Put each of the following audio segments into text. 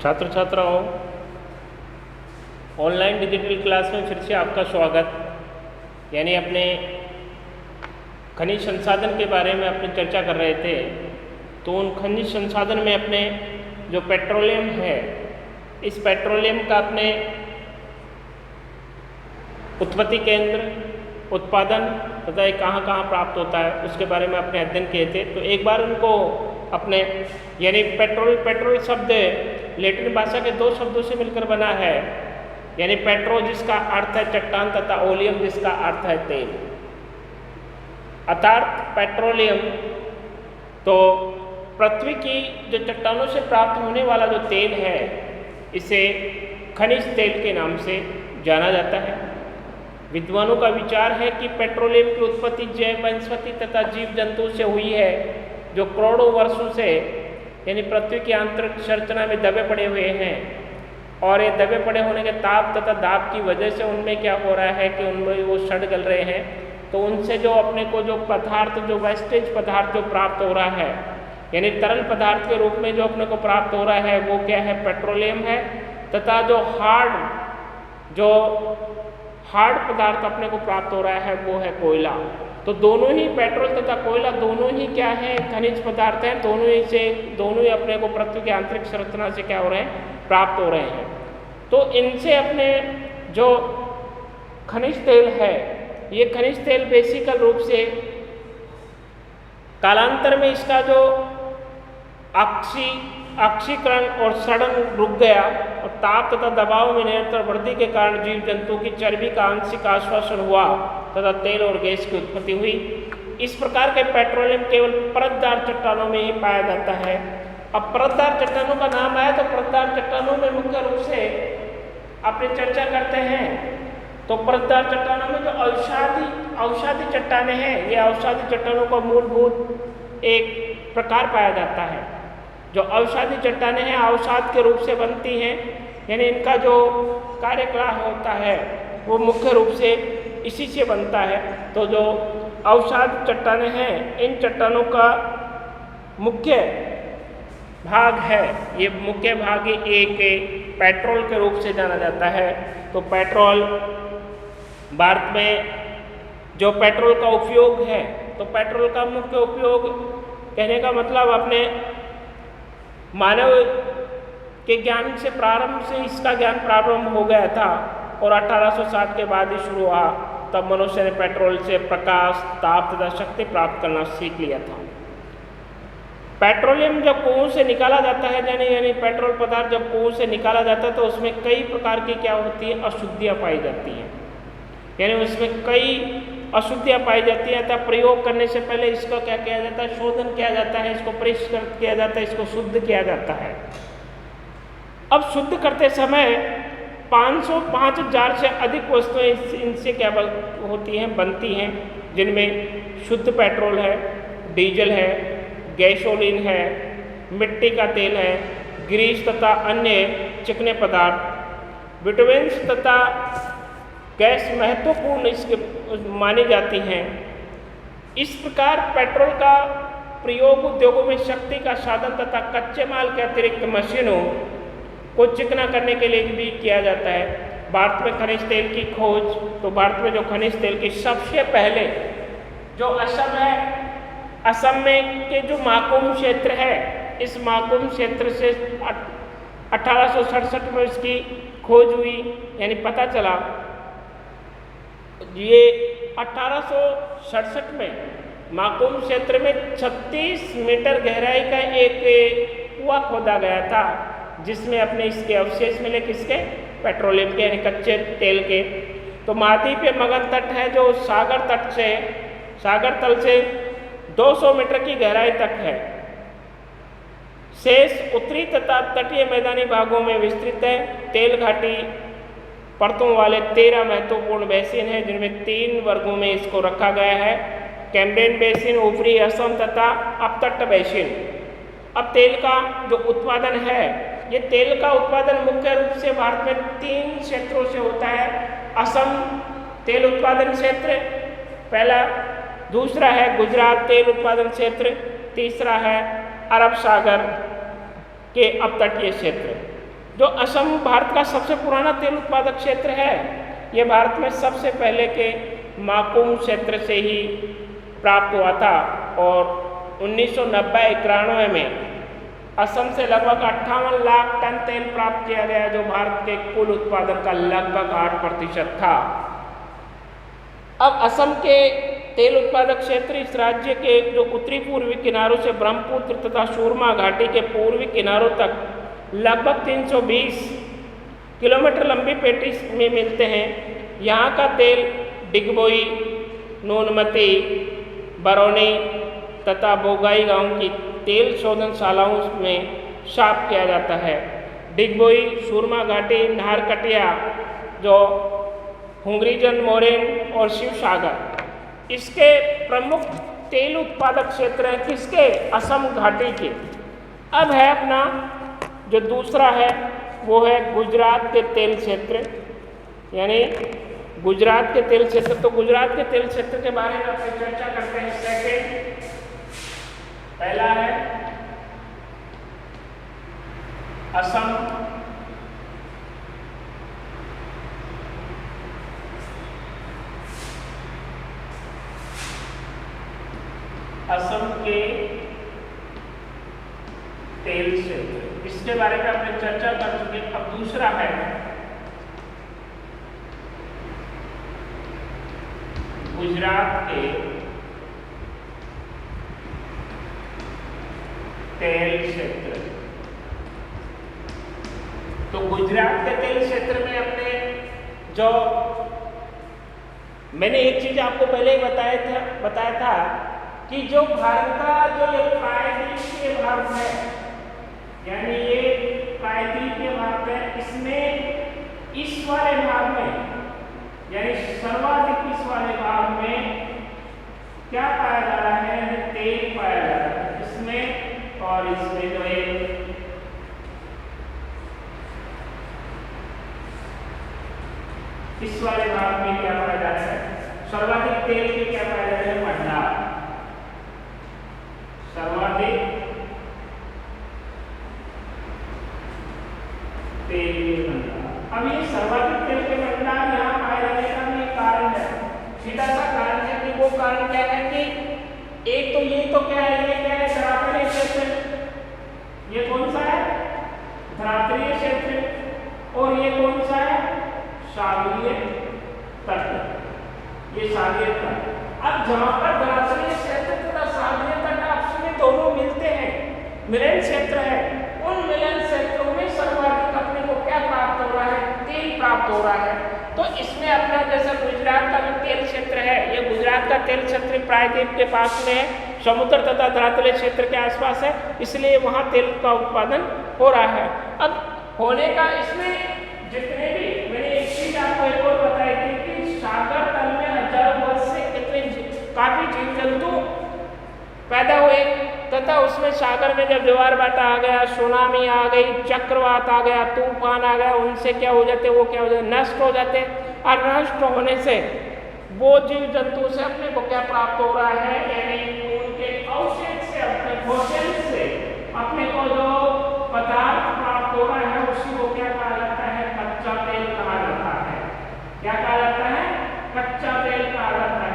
छात्र छात्राओं, online digital class में फिर से आपका स्वागत। यानी अपने खनिज संसाधन के बारे में अपनी चर्चा कर रहे थे, तो उन खनिज संसाधन में अपने जो पेट्रोलियम है, इस पेट्रोलियम का अपने उत्पत्ति केंद्र, उत्पादन तथा ये कहाँ कहाँ प्राप्त होता है उसके बारे में अपने अध्ययन किए थे। तो एक बार उनको अपने यानी पेट्रोल शब्द लैटिन भाषा के दो शब्दों से मिलकर बना है, यानी पेट्रो जिसका अर्थ है चट्टान तथा ओलियम जिसका अर्थ है तेल। अर्थात पेट्रोलियम तो पृथ्वी की जो चट्टानों से प्राप्त होने वाला जो तेल है, इसे खनिज तेल के नाम से जाना जाता है। विद्वानों का विचार है कि पेट्रोलियम की उत्पत्ति जैव वनस्पति तथा जीव जंतु से हुई है, जो करोड़ों वर्षों से यानी पृथ्वी की आंतरिक संरचना में दबे पड़े हुए हैं। और ये दबे पड़े होने के ताप तथा दाब की वजह से उनमें क्या हो रहा है कि उनमें वो सड़ गल रहे हैं। तो उनसे जो अपने को जो पदार्थ, जो वेस्टेज पदार्थ जो प्राप्त हो रहा है, यानी तरल पदार्थ के रूप में जो अपने को प्राप्त हो रहा है, वो क्या है? पेट्रोलियम है। तथा जो हार्ड पदार्थ अपने को प्राप्त हो रहा है, वो है कोयला। तो दोनों ही पेट्रोल तथा कोयला दोनों ही क्या है? खनिज पदार्थ हैं। दोनों ही अपने को पृथ्वी की आंतरिक संरचना से क्या हो रहे हैं? प्राप्त हो रहे हैं। तो इनसे अपने जो खनिज तेल है, ये खनिज तेल बेसिकल रूप से कालांतर में इसका जो ऑक्सीकरण और सड़न रुक गया और ताप तथा दबाव में निरंतर वृद्धि के कारण जीव जंतु की चर्बी का आंशिक आश्वासन हुआ तथा तेल और गैस की उत्पत्ति हुई। इस प्रकार के पेट्रोलियम केवल परतदार चट्टानों में ही पाया जाता है। अब परतदार चट्टानों का नाम आया तो परतदार चट्टानों में मुख्य रूप से अपनी चर्चा करते हैं। तो परतदार चट्टानों में जो अवसादी चट्टानें हैं, ये अवसादी चट्टानों का मूलभूत एक प्रकार पाया जाता है। जो अवसादी चट्टानें हैं अवसाद के रूप से बनती हैं, यानी इनका जो कार्यकलाप होता है वो मुख्य रूप से इसी से बनता है। तो जो अवसाद चट्टानें हैं, इन चट्टानों का मुख्य भाग है, ये मुख्य भाग ही एक पेट्रोल के रूप से जाना जाता है। तो पेट्रोल भारत में जो पेट्रोल का उपयोग है, तो पेट्रोल का मुख्य उपयोग कहने का मतलब अपने मानव के ज्ञान से प्रारंभ से इसका ज्ञान प्रारंभ हो गया था और 1860 के बाद ही शुरू हुआ। तब मनुष्य ने पेट्रोल से प्रकाश, ताप तथा शक्ति प्राप्त करना सीख लिया था। पेट्रोलियम जब कुओं से निकाला जाता है, यानी पेट्रोल पदार्थ जब कुओं से निकाला जाता है, तो उसमें कई प्रकार की क्या होती है? अशुद्धियाँ पाई जाती हैं। यानी उसमें कई अशुद्धियाँ पाई जाती हैं। तब प्रयोग करने से पहले इसका क्या किया जाता है? शोधन किया जाता है, इसको परिष्कृत किया जाता है, इसको शुद्ध किया जाता है। अब शुद्ध करते समय 5,000 से अधिक वस्तुएं इनसे क्या होती हैं? बनती हैं, जिनमें शुद्ध पेट्रोल है, डीजल है, गैसोलीन है, मिट्टी का तेल है, ग्रीस तथा अन्य चिकने पदार्थ, विटामिन्स तथा गैस महत्वपूर्ण इसके मानी जाती हैं। इस प्रकार पेट्रोल का प्रयोग उद्योगों में शक्ति का साधन तथा कच्चे माल के अतिरिक्त मशीनों को चिकना करने के लिए भी किया जाता है। भारत में खनिज तेल की खोज, तो भारत में जो खनिज तेल की सबसे पहले जो असम है, असम में के जो माकुम क्षेत्र है, इस माकुम क्षेत्र से 1867 में इसकी खोज हुई, यानी पता चला। ये 1867 में माकुम क्षेत्र में 36 मीटर गहराई का एक कुआं खोदा गया था, जिसमें अपने इसके अवशेष मिले, किसके? पेट्रोलियम के, यानी कच्चे तेल के। तो महाद्वीपीय मगन तट है जो सागर तल से 200 मीटर की गहराई तक है। शेष उत्तरी तथा तटीय मैदानी भागों में विस्तृत है। तेल घाटी परतों वाले 13 महत्वपूर्ण बेसिन हैं, जिनमें 3 वर्गों में इसको रखा गया है: कैम्ब्रियन बेसिन, ऊपरी असम तथा अपतट बेसिन। अब तेल का जो उत्पादन है, ये तेल का उत्पादन मुख्य रूप से भारत में 3 क्षेत्रों से होता है। असम तेल उत्पादन क्षेत्र पहला, दूसरा है गुजरात तेल उत्पादन क्षेत्र, तीसरा है अरब सागर के अपतटीय क्षेत्र। जो असम भारत का सबसे पुराना तेल उत्पादक क्षेत्र है, ये भारत में सबसे पहले के माकुम क्षेत्र से ही प्राप्त हुआ था और 1990-91 में असम से लगभग 58 लाख टन तेल प्राप्त किया गया, जो भारत के कुल उत्पादन का लगभग 8% था। अब असम के तेल उत्पादक क्षेत्र इस राज्य के जो उत्तरी पूर्वी किनारों से ब्रह्मपुत्र तथा सूरमा घाटी के पूर्वी किनारों तक लगभग 320 किलोमीटर लंबी पेटी में मिलते हैं। यहाँ का तेल डिगबोई, नूनमती, बरौनी तथा बोगाई गांव की तेल शोधनशालाओं में साफ किया जाता है। डिगबोई, सूरमा घाटी, नाहरकटिया, जो हुंगरीजन, मोरेन और शिवसागर इसके प्रमुख तेल उत्पादक क्षेत्र हैं। किसके? असम घाटी के। अब है अपना जो दूसरा है वो है गुजरात के तेल क्षेत्र, यानी गुजरात के तेल क्षेत्र। तो गुजरात के तेल क्षेत्र के बारे में अपनी चर्चा करते हैं। सेकेंड, पहला है असम, असम के तेल क्षेत्र, इसके बारे में अपने चर्चा कर चुके। अब दूसरा है गुजरात के तेल क्षेत्र। तो गुजरात के तेल क्षेत्र में अपने जो मैंने एक चीज आपको पहले ही बताया था कि जो भारत का जो ये प्रायद्वीपीय भाग है, यानी ये प्रायद्वीपीय भाग है, इसमें इस वाले भाग में यानी सर्वाधिक इस वाले भाग में क्या पाया जा रहा है? तेल पाया जा रहा है इसमें, और इसमें जो है इस वाले भाग में क्या पाया जा रहा है? सर्वाधिक तेल के क्या पाया जा रहा है? भंडार। सर्वाधिक तेल के भंडार। अब ये सर्वाधिक तेल के भंडार यहाँ पाए जाने का भी कारण है, सीधा सा कारण है। कि वो कारण क्या है कि एक तो ये तो क्या है, ये क्या है? धरातलीय क्षेत्र। ये कौन सा है? धरातलीय क्षेत्र। और ये कौन सा है? सागरीय तट। ये सागरीय तट। अब जहां पर धरातलीय क्षेत्र तथा सागरीय तट आपस में दोनों मिलते हैं, मिलन क्षेत्र है, उन मिलन क्षेत्रों में सर्वाधिक अपने को क्या प्राप्त हो रहा है? तेल प्राप्त हो रहा है। तो इसमें अपना जैसे गुजरात का जो तेल क्षेत्र है, ये गुजरात का तेल क्षेत्र प्रायद्वीप के पास में है, समुद्र तथा धरातलीय क्षेत्र के आसपास है, इसलिए वहाँ तेल का उत्पादन हो रहा है। अब होने का इसमें जितने भी मैंने एक चीज आपको एक और बताई थी कि सागर तल में हजारों वर्ष से कितने काफी जीव जंतु पैदा हुए तथा उसमें सागर में जब ज्वार भाटा आ गया, सुनामी आ गई, चक्रवात आ गया, तूफान आ गया, उनसे क्या हो जाते? वो क्या हो जाते? नष्ट हो जाते। और नष्ट होने से वो जीव जंतु से अपने को क्या प्राप्त हो रहा है? यानी उनके अवशेष से, अपने भोजन से अपने को जो पदार्थ प्राप्त हो रहा है उसी को क्या कहा जाता है? कच्चा तेल कहा जाता है। क्या कहा जाता है? कच्चा तेल कहा जाता है,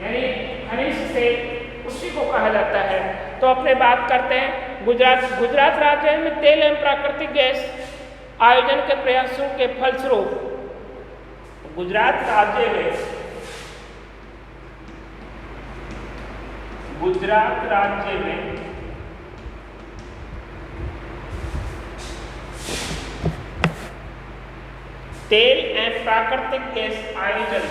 यानी खनिज तेल उसी को कहा जाता है। तो अपने बात करते हैं गुजरात राज्य में तेल एवं प्राकृतिक गैस आयोजन के प्रयासों के फलस्वरूप गुजरात राज्य में तेल एवं प्राकृतिक गैस आयोजन,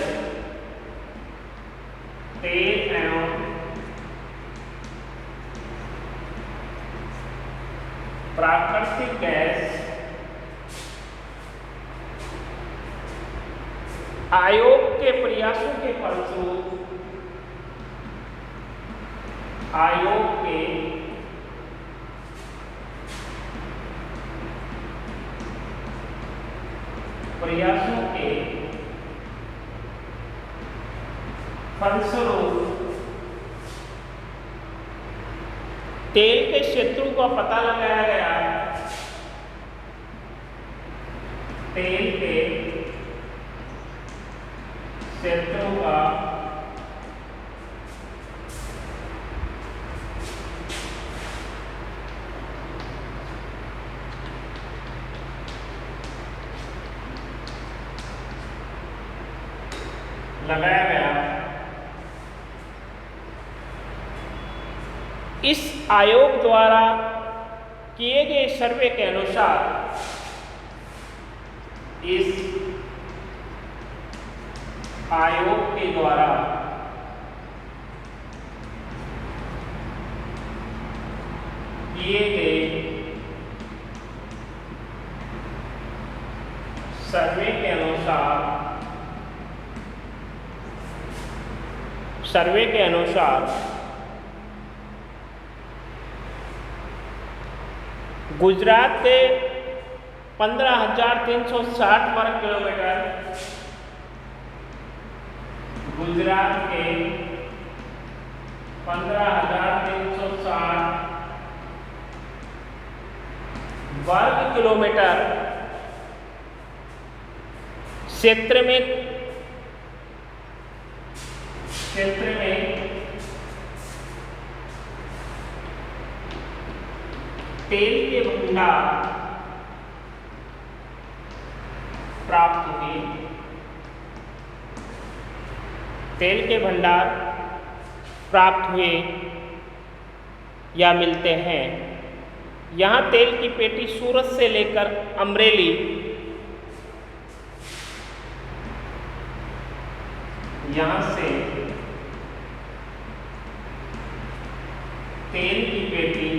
तेल एवं प्राकृतिक गैस आयोग के प्रयासों के फलस्वरूप तेल के क्षेत्रों का पता लगाया गया तेल के क्षेत्रों का लगाया गया। इस आयोग द्वारा किए गए सर्वे के अनुसार इस आयोग के द्वारा किए गए सर्वे के अनुसार गुजरात के 15,360 वर्ग किलोमीटर, गुजरात के 15,360 वर्ग किलोमीटर क्षेत्र में तेल के भंडार प्राप्त हुए। तेल के भंडार प्राप्त हुए या मिलते हैं। यहाँ तेल की पेटी सूरत से लेकर अमरेली, यहाँ से तेल की पेटी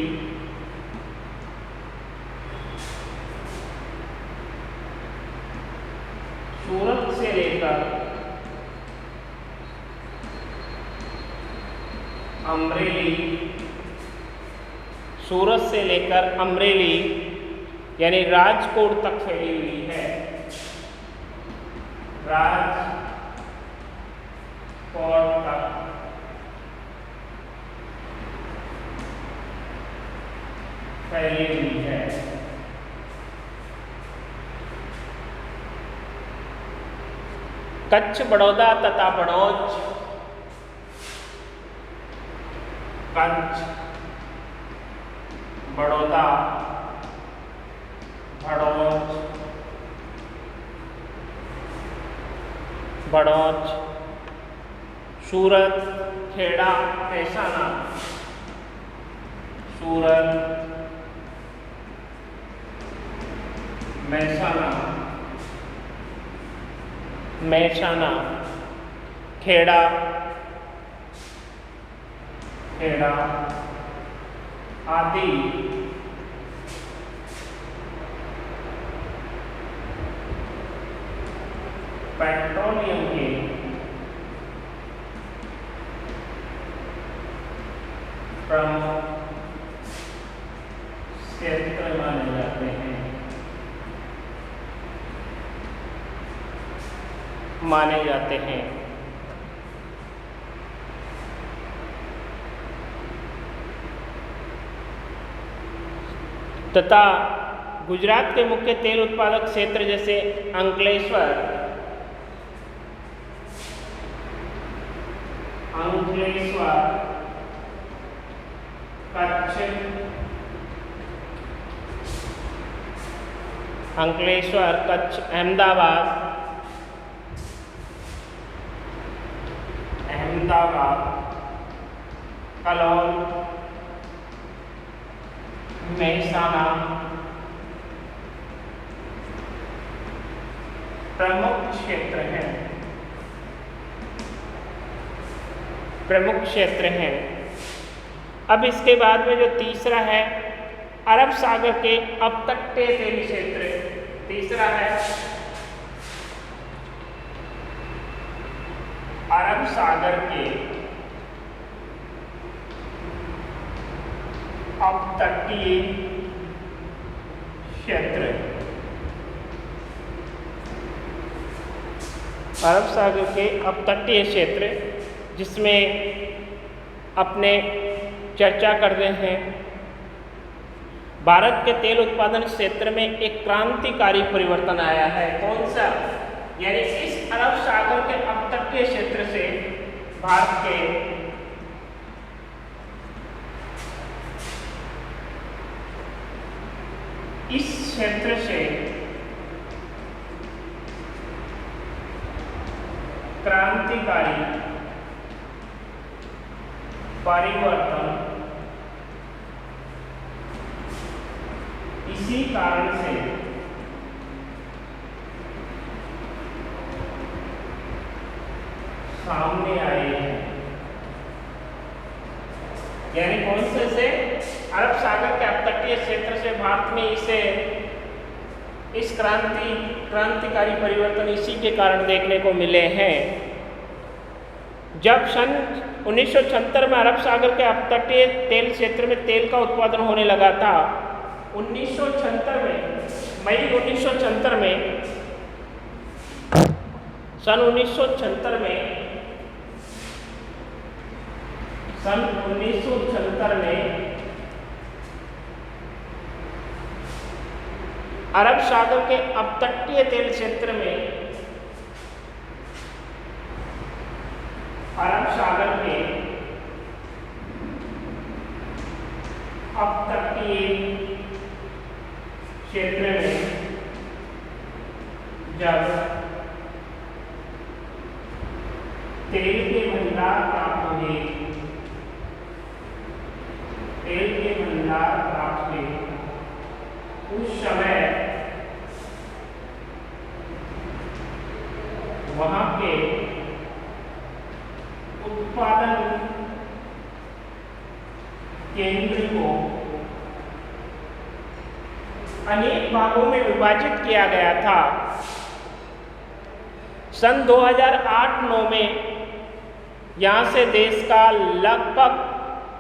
सूरत से लेकर अमरेली यानी राजकोट तक फैली हुई है। राजकोट तक फैली हुई है। कच्छ, बड़ौदा तथा बड़ौच, कच्छ, बड़ौदा, बड़ौच, सूरत, खेड़ा, महसाना, सूरत, महसाना, खेड़ा आदि पेट्रोलियम के प्रमुख क्षेत्र माने जाते हैं। तथा गुजरात के मुख्य तेल उत्पादक क्षेत्र जैसे अंकलेश्वर, कच्छ, अहमदाबाद, कलौल, महसाना प्रमुख क्षेत्र हैं। अब इसके बाद में जो तीसरा है अरब सागर के अपतटीय तेल क्षेत्र, तीसरा है अरब सागर के अपतटीय क्षेत्र। अरब सागर के अपतटीय क्षेत्र जिसमें अपने चर्चा करते हैं भारत के तेल उत्पादन क्षेत्र में एक क्रांतिकारी परिवर्तन आया है। कौन सा? यानी इस अरब सागर के अपतटीय क्षेत्र से भारत के इस क्षेत्र से क्रांतिकारी परिवर्तन इसी कारण से सामने आए हैं। यानी कौन से अरब सागर के अपतटीय क्षेत्र से भारत में इस क्रांतिकारी परिवर्तन इसी के कारण देखने को मिले हैं। जब सन 1976 में अरब सागर के अपतटीय तेल क्षेत्र में तेल का उत्पादन होने लगा था, 1976 में मई 1976 में सन 1976 में अरब सागर के अपतटीय तेल क्षेत्र में अरब सागर के अपतटीय क्षेत्र में जब तेल के भंडार प्राप्त हुए, उस समय वहां के उत्पादन केंद्र को अनेक भागों में विभाजित किया गया था। सन 2008-9 में यहाँ से देश का लगभग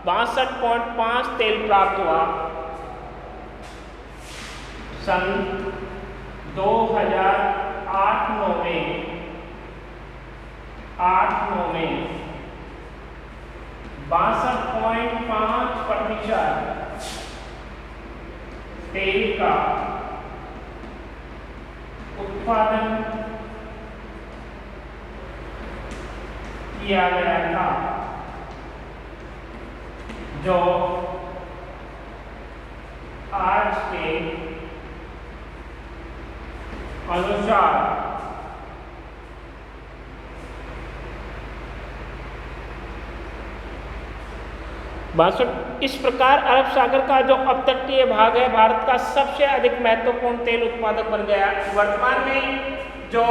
62.5 तेल प्राप्त हुआ। सन 2008-9 में 62.5% तेल का उत्पादन किया गया था, जो आज के अनुसार इस प्रकार अरब सागर का जो अपतटीय भाग है भारत का सबसे अधिक महत्वपूर्ण तेल उत्पादक बन गया। वर्तमान में जो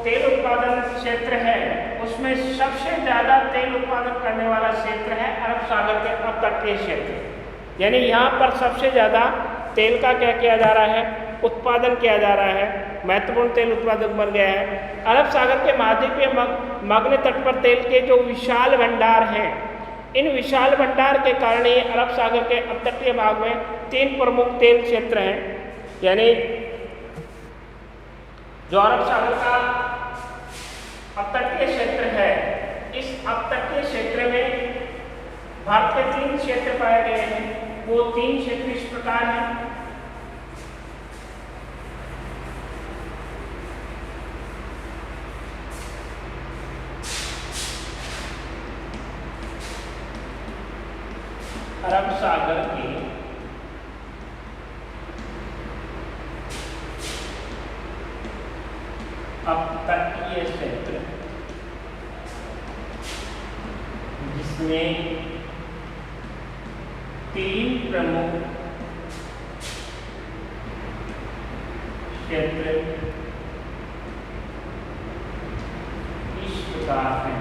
तेल उत्पादन क्षेत्र है उसमें सबसे ज़्यादा तेल उत्पादन करने वाला क्षेत्र है अरब सागर के अपतटीय क्षेत्र। यानी यहाँ पर सबसे ज़्यादा तेल का क्या किया जा रहा है, उत्पादन किया जा रहा है, महत्वपूर्ण तेल उत्पादक बन गया है। अरब सागर के महाद्वीपीय मग्न तट पर तेल के जो विशाल भंडार हैं, इन विशाल भंडार के कारण ही अरब सागर के अपतटीय भाग में 3 प्रमुख तेल क्षेत्र हैं। यानी जो अरब सागर का अपतटीय क्षेत्र है, इस अपतटीय क्षेत्र में भारत के 3 क्षेत्र पाए गए हैं। वो 3 क्षेत्र इस प्रकार हैं। अरब सागर के अपतटीय क्षेत्र, जिसमें 3 प्रमुख क्षेत्र इस प्रकार हैं।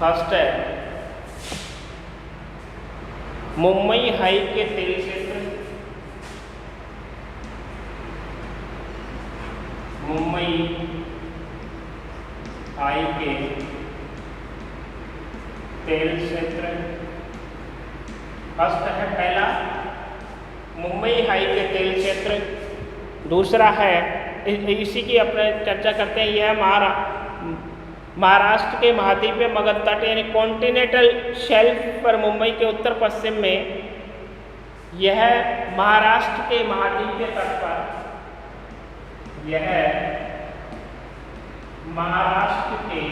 फर्स्ट है मुंबई हाई के तेल क्षेत्र, मुंबई हाई के तेल क्षेत्र। फर्स्ट है पहला मुंबई हाई के तेल क्षेत्र। दूसरा है इसी की अपने चर्चा करते हैं, यह महाराष्ट्र के महाद्वीपीय मगध तट यानी कॉन्टिनेंटल शेल्फ पर मुंबई के उत्तर पश्चिम में, यह महाराष्ट्र के महाद्वीपीय तट पर, यह महाराष्ट्र के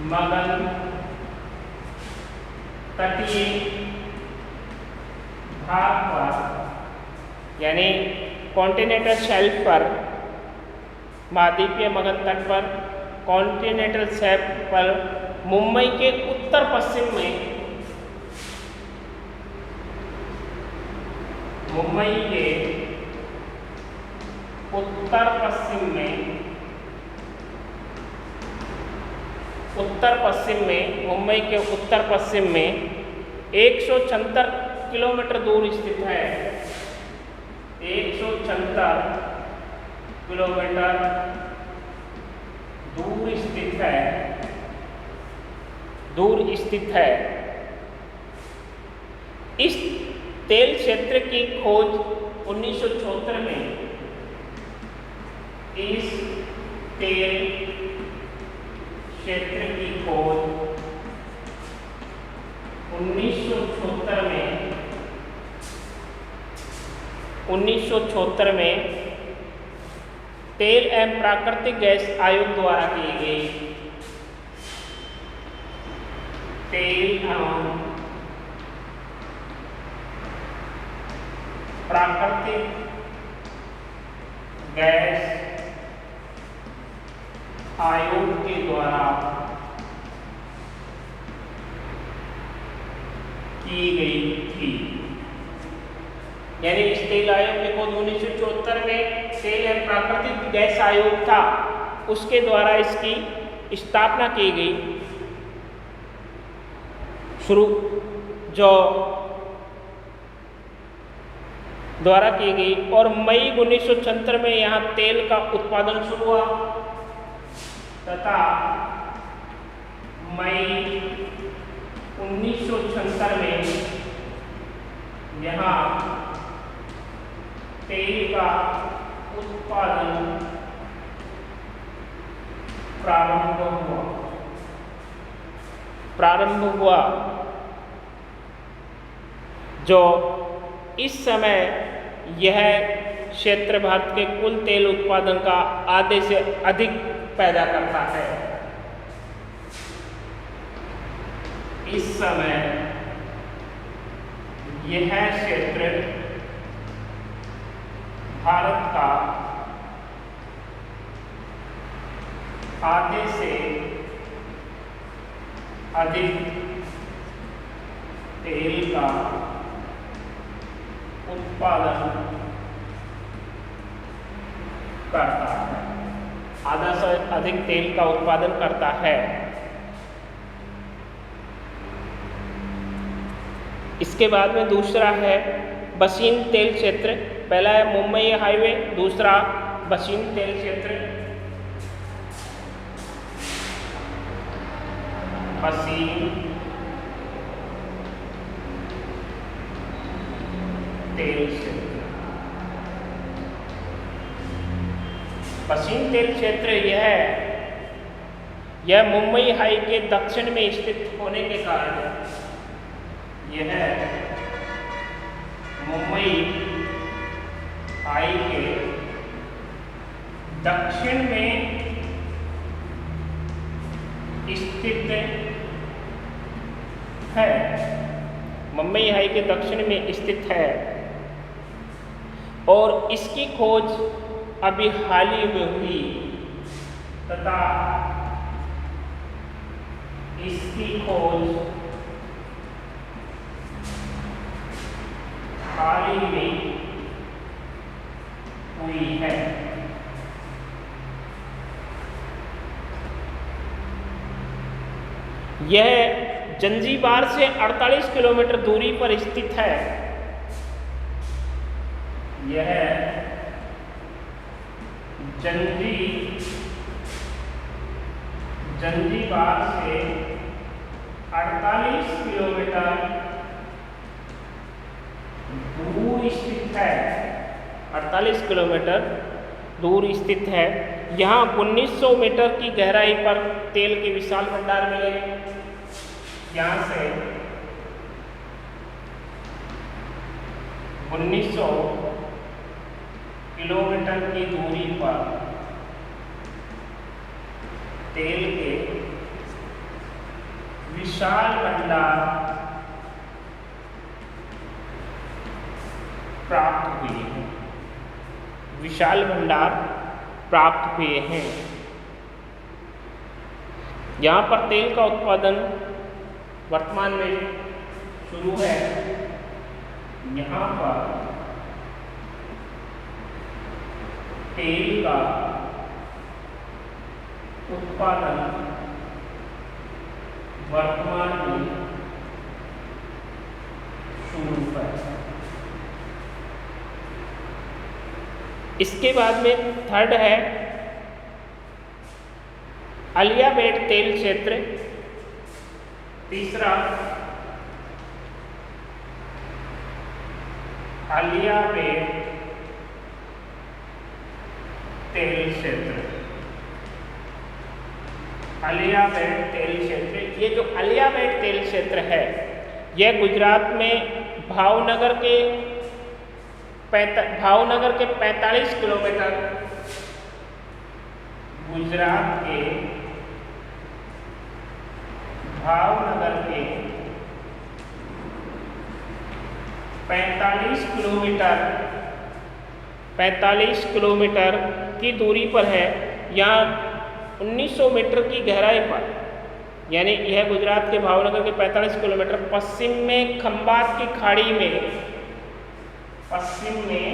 मगध तटीय भाग पर यानी कॉन्टिनेंटल शेल्फ पर, महाद्वीपीय मगध तट पर कॉन्टिनेंटल शेल्फ पर मुंबई के उत्तर पश्चिम में, मुंबई के उत्तर पश्चिम में, मुंबई के उत्तर पश्चिम में 176 किलोमीटर दूर स्थित है। 176 किलोमीटर दूर स्थित है। इस तेल क्षेत्र की खोज 1974 में, इस तेल क्षेत्र की खोज 1974 में तेल एवं प्राकृतिक गैस आयोग द्वारा की गई। तेल एवं प्राकृतिक गैस आयोग के द्वारा की गई थी। यानी इस तेल आयोग के खोज 1974 में तेल एवं प्राकृतिक गैस आयोग था, उसके द्वारा इसकी स्थापना की गई, और मई 1976 में यहाँ तेल का उत्पादन शुरू हुआ तथा मई 1976 में यहाँ तेल का उत्पादन प्रारंभ हुआ, जो इस समय यह क्षेत्र भारत के कुल तेल उत्पादन का आधे से अधिक पैदा करता है। इस समय यह क्षेत्र भारत का आधे से अधिक तेल का उत्पादन करता है, आधा से अधिक तेल का उत्पादन करता है। इसके बाद में दूसरा है बसीन तेल क्षेत्र। पहला है मुंबई हाईवे, दूसरा बसीन तेल क्षेत्र। बसीन तेल क्षेत्र, बसीन तेल क्षेत्र यह मुंबई हाई के दक्षिण में स्थित होने के कारण, यह मुंबई हाई के दक्षिण में स्थित है, मुंबई हाई के दक्षिण में स्थित है, और इसकी खोज अभी हाल ही में हुई तथा इसकी खोज हाल ही में हुई है। यह जंजीबार से 48 किलोमीटर दूरी पर स्थित है। यह जंजीबार से 48 किलोमीटर दूर स्थित है। 48 किलोमीटर दूर स्थित है। यहाँ 1900 मीटर की गहराई पर तेल के विशाल भंडार मिले हैं। यहाँ से 1900 किलोमीटर की दूरी पर तेल के विशाल भंडार प्राप्त हुए हैं। विशाल भंडार प्राप्त हुए हैं। यहाँ पर तेल का उत्पादन वर्तमान में शुरू है। यहाँ पर तेल का उत्पादन वर्तमान में शुरू है। इसके बाद में थर्ड है अलियाबेट तेल क्षेत्र। तीसरा अलियाबेट तेल क्षेत्र। अलियाबेट तेल क्षेत्र, ये जो अलियाबेट तेल क्षेत्र है यह गुजरात में भावनगर के 45 किलोमीटर, गुजरात के भावनगर के 45 किलोमीटर की दूरी पर है। यहाँ 1900 मीटर की गहराई पर, यानी यह गुजरात के भावनगर के 45 किलोमीटर पश्चिम में खंबात की खाड़ी में, पश्चिम में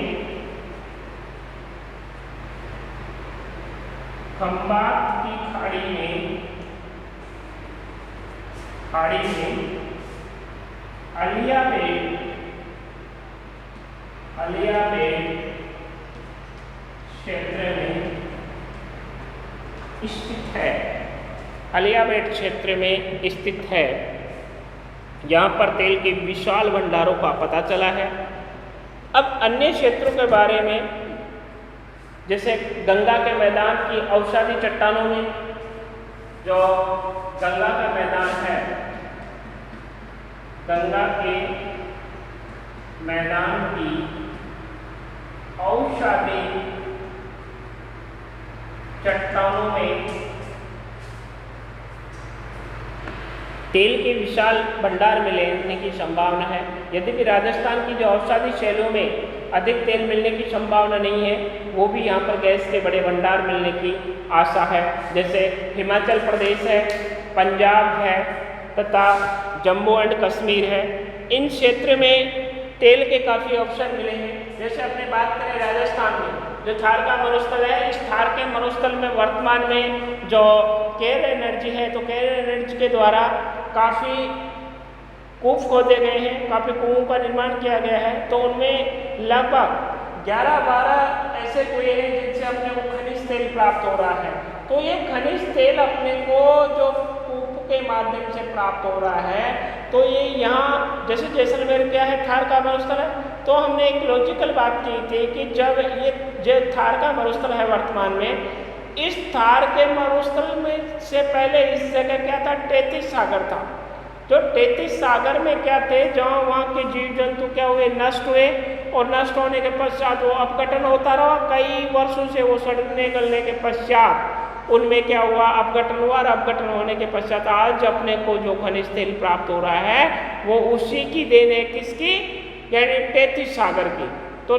खंबात की खाड़ी में अलियाबेट क्षेत्र में स्थित है। अलियाबेट क्षेत्र में स्थित है। यहाँ पर तेल के विशाल भंडारों का पता चला है। अब अन्य क्षेत्रों के बारे में, जैसे गंगा के मैदान की अवसादी चट्टानों में, जो गंगा का मैदान है, गंगा के मैदान की अवसादी चट्टानों में तेल के विशाल भंडार मिलने की संभावना है। यद्यपि राजस्थान की जो अवसादी शैलों में अधिक तेल मिलने की संभावना नहीं है, वो भी यहाँ पर गैस के बड़े भंडार मिलने की आशा है। जैसे हिमाचल प्रदेश है, पंजाब है तथा जम्मू एंड कश्मीर है। इन क्षेत्र में तेल के काफ़ी अवसर मिले हैं। जैसे अपने बात करें राजस्थान में जो थार का मरुस्थल है, इस थार के मरुस्थल में वर्तमान में जो केयर एनर्जी है, तो केयर एनर्जी के द्वारा काफ़ी कूप खोदे गए हैं, काफ़ी कुओं का निर्माण किया गया है। तो उनमें लगभग 11-12 ऐसे कुएं हैं जिनसे अपने को खनिज तेल प्राप्त हो रहा है। तो ये खनिज तेल अपने को जो कूप के माध्यम से प्राप्त हो रहा है, तो ये यहाँ जैसे जैसलमेर क्या है, थार का मरुस्थल है, तो हमने एक लॉजिकल बात की थी कि जब ये जो थार का मरुस्थल है वर्तमान में, इस थार के मरुस्थल में से पहले इस जगह क्या था, 33 सागर था। जो 33 सागर में क्या थे, जहाँ वहाँ के जीव जंतु क्या हुए, नष्ट हुए, और नष्ट होने के पश्चात वो अपघटन होता रहा। कई वर्षों से वो सड़ने गलने के पश्चात उनमें क्या हुआ, अपघटन हुआ, और अपघटन होने के पश्चात आज अपने को जो खनिज तेल प्राप्त हो रहा है वो उसी की देन है। किसकी? यानी 33 सागर की। तो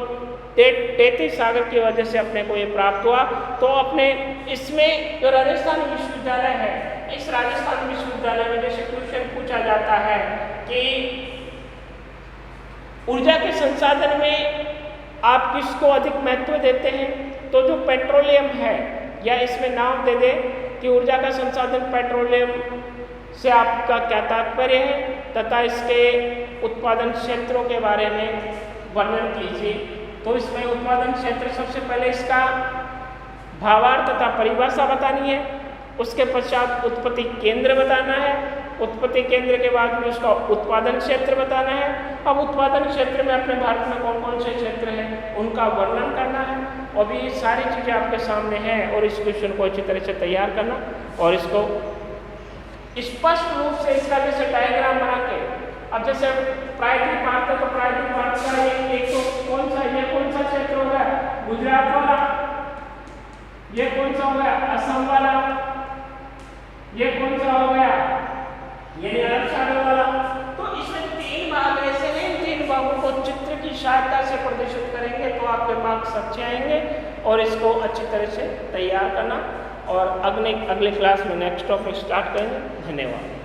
33 सागर की वजह से अपने को ये प्राप्त हुआ। तो अपने इसमें जो राजस्थान विश्वविद्यालय है, इस राजस्थान विश्वविद्यालय में जैसे क्वेश्चन पूछा जाता है कि ऊर्जा के संसाधन में आप किसको अधिक महत्व देते हैं, तो जो पेट्रोलियम है, या इसमें नाम दे दे कि ऊर्जा का संसाधन पेट्रोलियम से आपका क्या तात्पर्य है, तथा इसके उत्पादन क्षेत्रों के बारे में वर्णन कीजिए। तो इसमें उत्पादन क्षेत्र सबसे पहले इसका भावार्थ तथा परिभाषा बतानी है, उसके पश्चात उत्पत्ति केंद्र बताना है, उत्पत्ति केंद्र के बाद में उसका उत्पादन क्षेत्र बताना है। अब उत्पादन क्षेत्र में अपने भारत में कौन कौन से क्षेत्र हैं उनका वर्णन करना है। और भी ये सारी चीज़ें आपके सामने हैं और इस क्वेश्चन को अच्छी तरह से तैयार करना और इसको स्पष्ट रूप से इसका जैसे डायग्राम बना के, अब जैसे प्राकृतिक भारत है तो प्राकृतिक भारत का एक तो कौन सा क्षेत्र हो गया, गुजरात वाला, ये कौन सा हो गया, असम वाला, ये कौन सा हो गया, ये अरब सागर वाला। तो इसमें 3 भाग ऐसे हैं, 3 भागों को चित्र की सहायता से प्रदर्शित करेंगे तो आपके मार्क्स अच्छे आएंगे। और इसको अच्छी तरह से तैयार करना और अगले क्लास में नेक्स्ट टॉपिक स्टार्ट करेंगे। धन्यवाद।